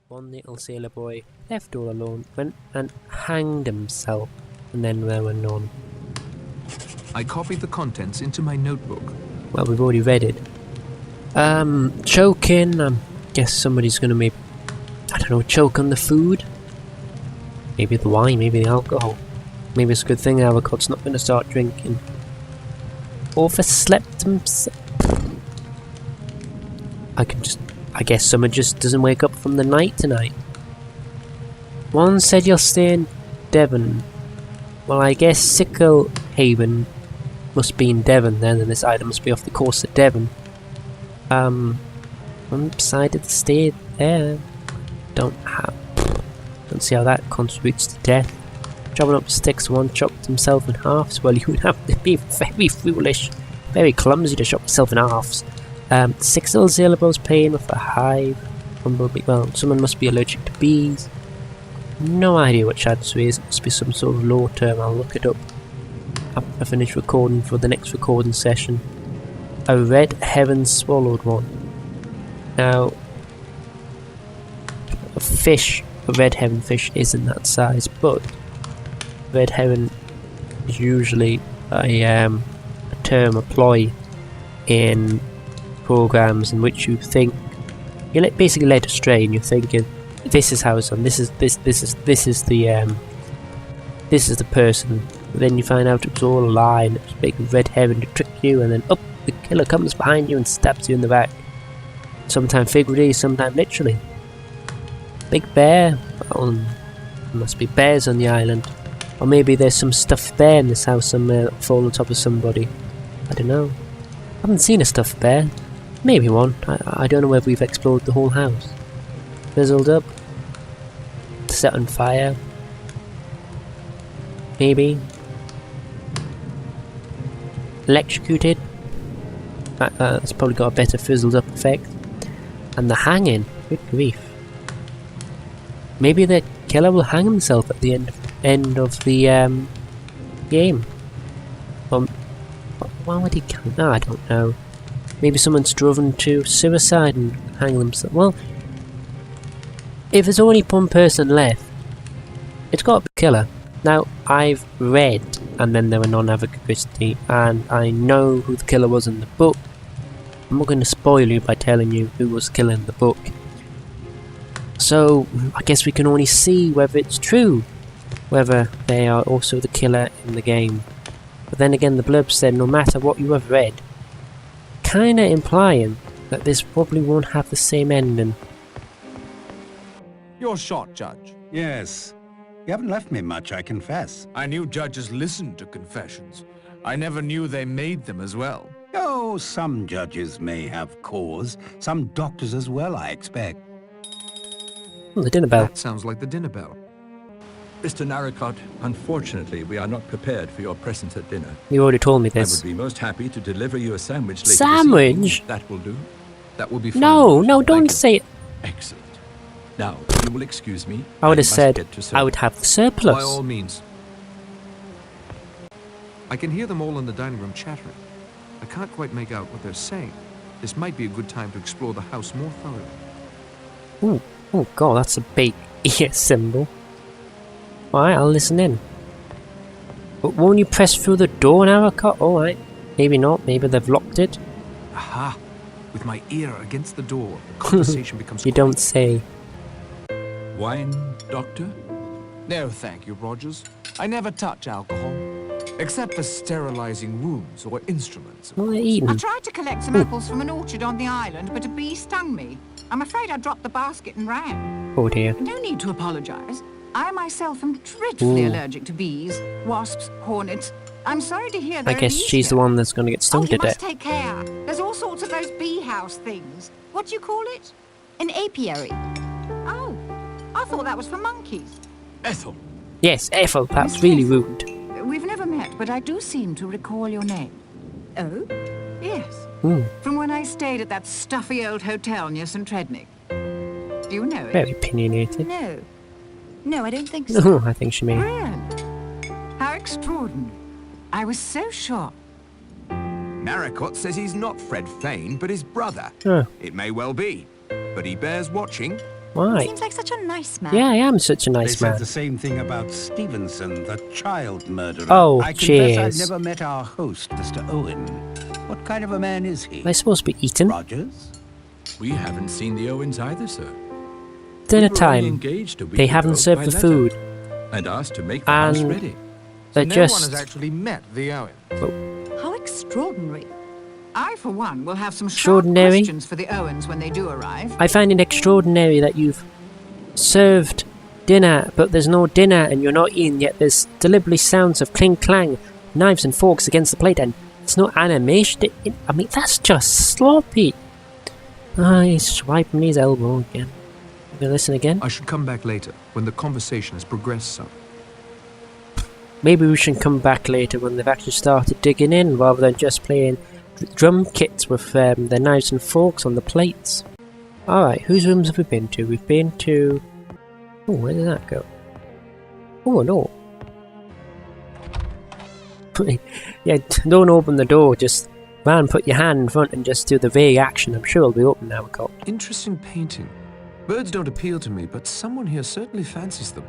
one little sailor boy, left all alone, went and hanged himself, and then there were none. I copied the contents into my notebook. Well, we've already read it. Choking, guess somebody's gonna maybe, I don't know, choke on the food? Maybe the wine, maybe the alcohol. Maybe it's a good thing Narracott's not gonna start drinking. Overslept himself. I guess someone just doesn't wake up from the night tonight. One said you'll stay in Devon. Well, I guess Sickle Haven must be in Devon then, and this item must be off the coast of Devon. One decided to stay there. Don't see how that contributes to death. Chopping up sticks, one chopped himself in halves. Well, you would have to be very foolish, very clumsy to chop yourself in halves. 6 little syllables paying with a hive. Well, someone must be allergic to bees. No idea what chance is. It must be some sort of law term. I'll look it up after I finish recording for the next recording session. A red heaven swallowed one. Now, a red heaven fish isn't that size, but red heaven is usually a term, a ploy in programs in which you think you're basically led astray, and you're thinking, this is how it's done. This is the person. But then you find out it's all a lie, and it's a big red herring to trick you, and then the killer comes behind you and stabs you in the back. Sometimes figuratively, sometimes literally. Big bear. Well, there must be bears on the island, or maybe there's some stuffed bear in this house somewhere that fall on top of somebody. I don't know. I haven't seen a stuffed bear. Maybe one. I don't know whether we've explored the whole house. Fizzled up. Set on fire. Maybe. Electrocuted. That's probably got a better fizzled up effect. And the hanging. Good grief. Maybe the killer will hang himself at the end of the game. Why would he kill? No, I don't know. Maybe someone's driven to suicide and hang themselves. Well, if there's only one person left, it's got to be the killer. Now, I've read And Then There Were None Agatha Christie, and I know who the killer was in the book. I'm not going to spoil you by telling you who was killing the book. So, I guess we can only see whether it's true, whether they are also the killer in the game. But then again, the blurb said no matter what you have read, kinda implying that this probably won't have the same ending. You're shot, Judge. Yes. You haven't left me much, I confess. I knew judges listened to confessions. I never knew they made them as well. Oh, some judges may have cause. Some doctors as well, I expect. Oh, the dinner bell. That sounds like the dinner bell. Mr. Narracott, unfortunately, we are not prepared for your presence at dinner. You already told me I this. would be most happy to deliver you a sandwich later Sandwich? this evening. That will do. That will be fine. No, don't Thank you. say it. Excellent. Now, you will excuse me. I would have must said get to I would have the surplus. By all means. I can hear them all in the dining room chattering. I can't quite make out what they're saying. This might be a good time to explore the house more thoroughly. Oh god, that's a big ear symbol. Alright, I'll listen in. But won't you press through the door, Narracott? Alright. Maybe not, maybe they've locked it. Aha! With my ear against the door, the conversation becomes You quiet. don't say. Wine, Doctor? No, thank you, Rogers. I never touch alcohol. Except for sterilizing wounds or instruments. What are they eating? I tried to collect some apples from an orchard on the island, but a bee stung me. I'm afraid I dropped the basket and ran. Oh dear. No need to apologize. I myself am dreadfully Ooh. allergic to bees, wasps, hornets. I'm sorry to hear I there are guess bees she's the here. one that's going to get stung Oh, to you death. must take care. There's all sorts of those bee house things. What do you call it? An apiary. Oh, I thought that was for monkeys. Ethel. Yes, Ethel, that's Miss really Ethel. rude. We've never met, but I do seem to recall your name. Oh? Yes. Mm, From when I stayed at that stuffy old hotel near St. Trednick. Do you know it? very opinionated. No. No, I don't think so. Oh, I think she may. Brilliant. How extraordinary. I was so shocked. Narracott says he's not Fred Fane, but his brother. Oh, It may well be, but he bears watching. Why? Seems like such a nice man. Yeah, I am such a They nice said man. the same thing about Stevenson, the child murderer. Oh, I confess I've cheers. never met our host, Mr. Owen. What kind of a man is he? Am I supposed to be eating? Rogers? We haven't seen the Owens either, sir. Dinner We were only time. engaged a week They haven't ago served by the letter food. and asked to make the house And ready. they're No one just... has actually met the Owens. How extraordinary. I, for one, will have some sharp Extraordinary? questions for the Owens when they do arrive. I find it extraordinary that you've served dinner, but there's no dinner and you're not eating, yet there's deliberately sounds of clink clang, knives and forks against the plate, and it's no animation. I mean, that's just sloppy. Ah, he's swiping his elbow again. You listen again? I should come back later, when the conversation has progressed some. Maybe we should come back later when they've actually started digging in, rather than just playing drum kits with their knives and forks on the plates. Alright, whose rooms have we been to? We've been to... Oh, where did that go? Oh, no. Yeah, don't open the door, just man, put your hand in front and just do the vague action. I'm sure it'll be open now, Narracott. Interesting painting. Birds don't appeal to me, but someone here certainly fancies them.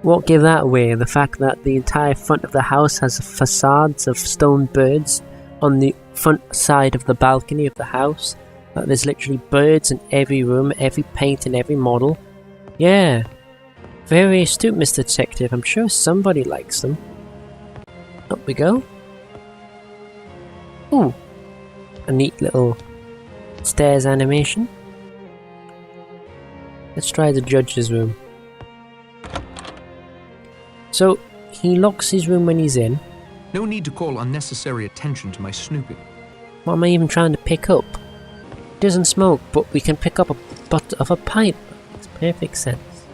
Won't give that away, the fact that the entire front of the house has facades of stone birds on the front side of the balcony of the house. That there's literally birds in every room, every paint and every model. Yeah. Very astute, Mr. Detective. I'm sure somebody likes them. Up we go. Ooh. A neat little stairs animation. Let's try the judge's room. So, he locks his room when he's in. No need to call unnecessary attention to my snooping. What am I even trying to pick up? He doesn't smoke, but we can pick up a butt of a pipe. Makes perfect sense.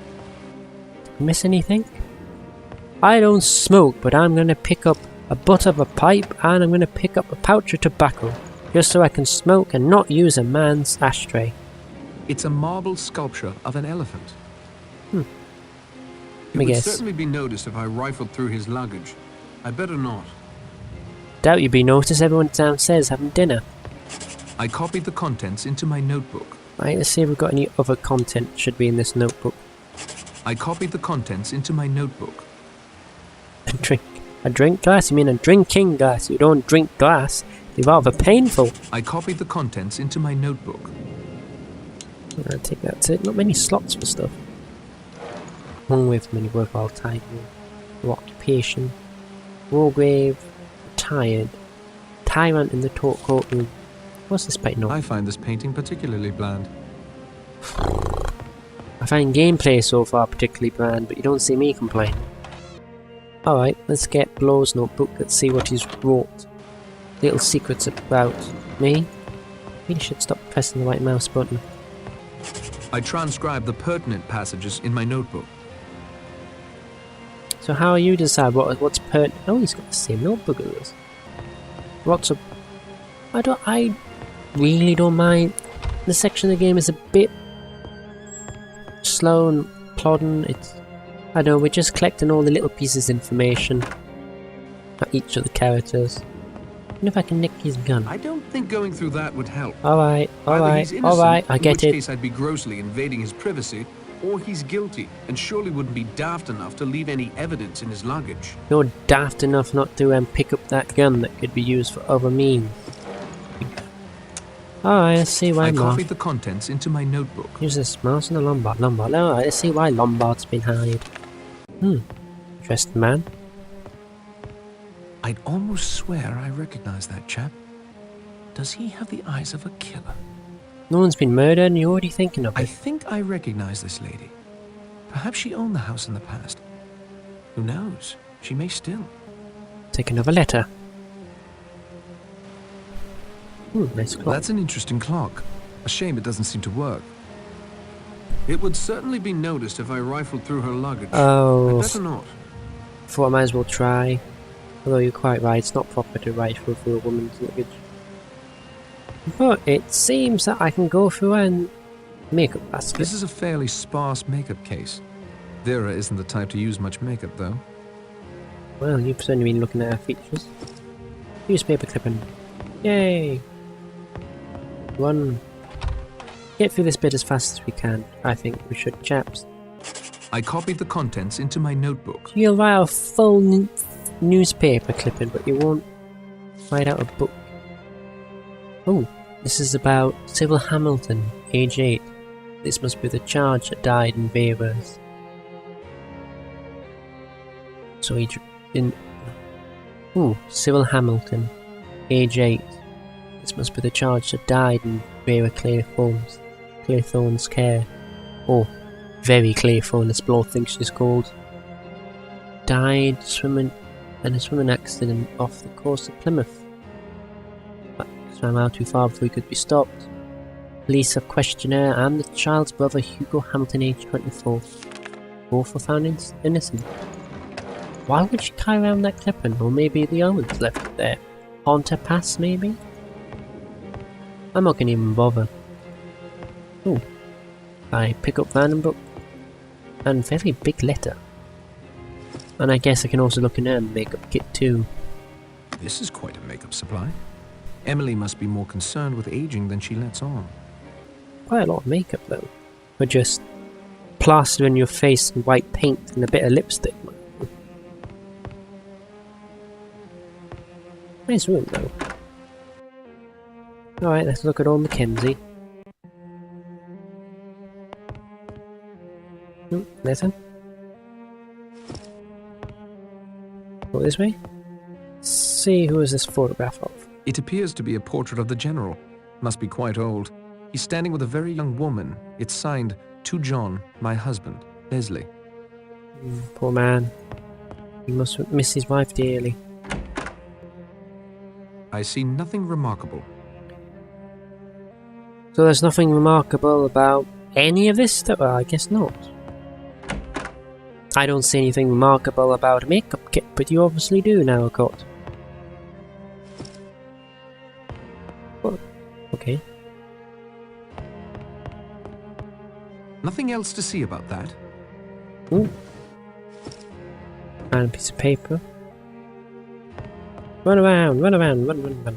Did I miss anything? I don't smoke, but I'm going to pick up a butt of a pipe and I'm going to pick up a pouch of tobacco, just so I can smoke and not use a man's ashtray. It's a marble sculpture of an elephant. It me would guess. certainly be noticed if I rifled through his luggage. I better not. Doubt you'd be noticed, everyone's downstairs having dinner. I copied the contents into my notebook. Right, let's see if we've got any other content should be in this notebook. I copied the contents into my notebook. A drink glass? You mean a drinking glass? You don't drink glass. It'd be rather painful. I copied the contents into my notebook. I think that's it. Not many slots for stuff. Hung with many worthwhile titles. No occupation. Wargrave. Retired. Tyrant in the talk courtroom. What's this painting on? I find this painting particularly bland. I find gameplay so far particularly bland, but you don't see me complain. Alright, let's get Blow's notebook. Let's see what he's wrote. Little secrets about me. Really should stop pressing the right mouse button. I transcribed the pertinent passages in my notebook. So how are you decide what's pertinent? Oh, he's got the same notebook as us. What's up? I really don't mind. This section of the game is a bit slow and plodding. I don't know, we're just collecting all the little pieces of information about each of the characters. I wonder if I can nick his gun. I don't think going through that would help. Alright, Either he's innocent, alright, I get in it. which case I'd be grossly invading his privacy, or he's guilty, and surely wouldn't be daft enough to leave any evidence in his luggage. You're daft enough not to pick up that gun that could be used for other means. Alright, let's see why I not. copied the contents into my notebook. Use this mouse and a Lombard. Alright, let's see why Lombard's been hired. Interesting man. I'd almost swear I recognize that chap. Does he have the eyes of a killer? No one's been murdered and you're already thinking of I it. think I recognize this lady. Perhaps she owned the house in the past. Who knows? She may still. Take another letter. Nice clock. That's an interesting clock. A shame it doesn't seem to work. It would certainly be noticed if I rifled through her luggage. Oh, I'd better not. thought I might as well try. Although you're quite right, it's not proper to rifle through a woman's luggage. But it seems that I can go through a makeup basket. This is a fairly sparse makeup case. Vera isn't the type to use much makeup, though. Well, you've certainly been looking at her features. Use paper clipping. Yay! One. Get through this bit as fast as we can. I think we should, chaps. I copied the contents into my notebook. You'll write a full newspaper clipping, but you won't write out a book. Oh, this is about Sybil Hamilton, age 8. This must be the charge that died in Vera's. So he didn't. Oh, Sybil Hamilton, age 8. This must be the charge that died in Vera Claythorne's care. Oh, very Claythorne, this bloke thinks she's called. Died swimming in a swimming accident off the coast of Plymouth. Swam out too far before he could be stopped. Police have questioned her and the child's brother Hugo Hamilton, age 24. Both were found innocent. Why would she carry around that clipping? Or maybe the Owens left it there. Haunt her past, maybe? I'm not gonna even bother. Oh, I pick up random book. And very big letter. And I guess I can also look in her makeup kit too. This is quite a makeup supply. Emily must be more concerned with aging than she lets on. Quite a lot of makeup though. For just plastering your face with white paint and a bit of lipstick. Nice room though. Alright, let's look at old Mackenzie. Listen. Go this way. See, who is this photograph of? It appears to be a portrait of the general. Must be quite old. He's standing with a very young woman. It's signed, "To John, my husband, Leslie." Poor man. He must miss his wife dearly. I see nothing remarkable. So there's nothing remarkable about any of this stuff? Well, I guess not. I don't see anything remarkable about a makeup kit, but you obviously do, Narracott. Well, okay. Nothing else to see about that. Ooh. And a piece of paper. Run around, run around, run.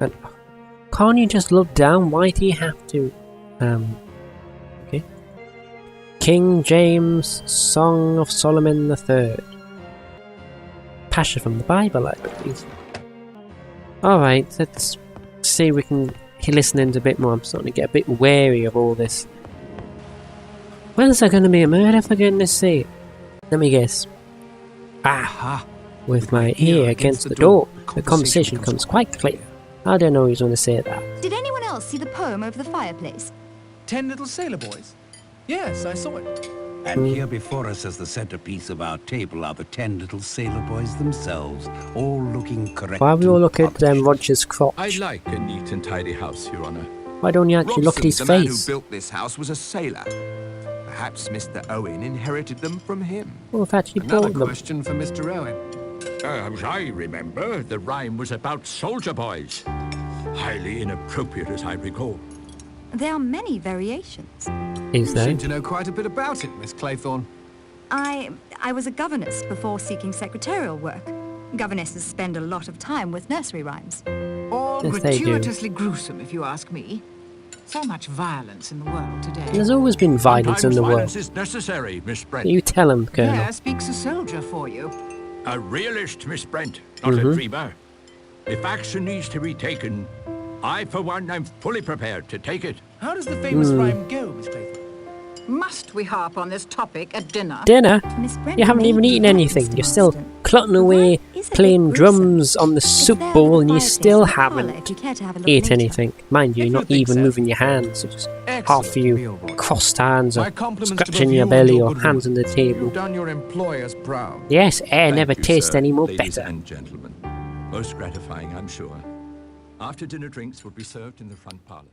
And can't you just look down? Why do you have to? Okay. King James, Song of Solomon III. Passion from the Bible, I believe. Alright, let's see if we can listen in a bit more. I'm starting to get a bit wary of all this. When's there going to be a murder, for goodness sake? Let me guess. Aha! With my ear against the door, the conversation comes quite clear. I don't know who's going to say that. Did anyone else see the poem over the fireplace? 10 little sailor boys? Yes, I saw it. And here before us as the centerpiece of our table are the 10 little sailor boys themselves, all looking correct. Why we all look at Roger's crotch? I like a neat and tidy house, Your Honor. Why don't you actually look at his Robson, the man who face? built this house, was a sailor. Perhaps Mr. Owen inherited them from him. Well, I've actually Another bought them. question for Mr. Owen. As I remember, the rhyme was about soldier boys. Highly inappropriate, as I recall. There are many variations. Is You there? seem to know quite a bit about it, Miss Claythorne. I was a governess before seeking secretarial work. Governesses spend a lot of time with nursery rhymes. All Yes, they do. gratuitously gruesome, if you ask me. So much violence in the world today. There's always been violence in Sometimes the violence world. is necessary, Miss Brent. You tell him, Colonel. There speaks a soldier for you. A realist, Miss Brent, not a dreamer. If action needs to be taken, I, for one, am fully prepared to take it. How does the famous rhyme go, Miss Claythorne? Must we harp on this topic at dinner? Dinner? Miss Brent You haven't may even be eaten right, anything. Mr. You're still Marston. clotting away, The rhyme is a bit playing gruesome. drums on the soup there bowl, in and the you fireplace still in the parlour, if haven't you care to have a look ate later. anything. Mind you, If you're you not think even so. moving your hands. So just half Excellent of you meal, Roger. crossed hands or My compliments to scratching both your you belly and your or good hands on the table. You've done your employers proud. Yes, air Thank never you, tastes sir, any more ladies better. and gentlemen. Most gratifying, I'm sure. After dinner drinks will be served in the front parlour.